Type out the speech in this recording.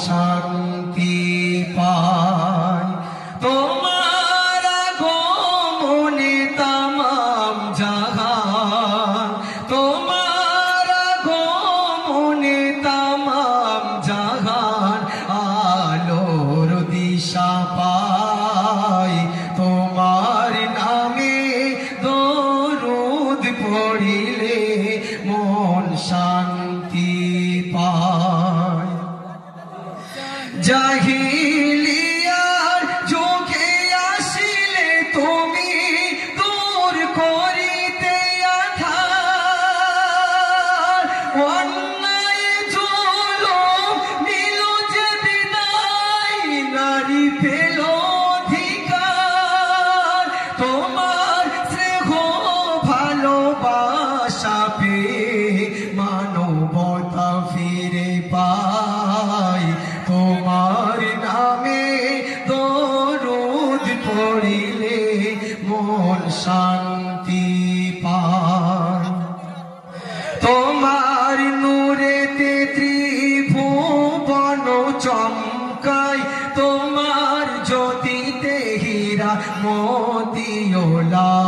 শান্তি পায়। তোমার আগমনে তামাম জাহান, তোমার আগমনে তামাম জাহান আলোর দিশা পায়। তোমার নামে দরুদ পড়িলে মন শান্তি পায়। জাহিলিয়ার যুগে আসিলে তুমি দূর করিতে আঁধার, অন্যায় জুলুম নিল যে বিদায়, নারী পেল অধিকার। তোমার স্নেহ ভালোবাসা পেয়ে মানবতা ফিরে পায়। তোমার নামে দরুদ পড়িলে মন শান্তি পায়। তোমার নূরেতে ত্রিভুবন চমকায়, তোমার জ্যোতিতে হীরা মোতিও লাল।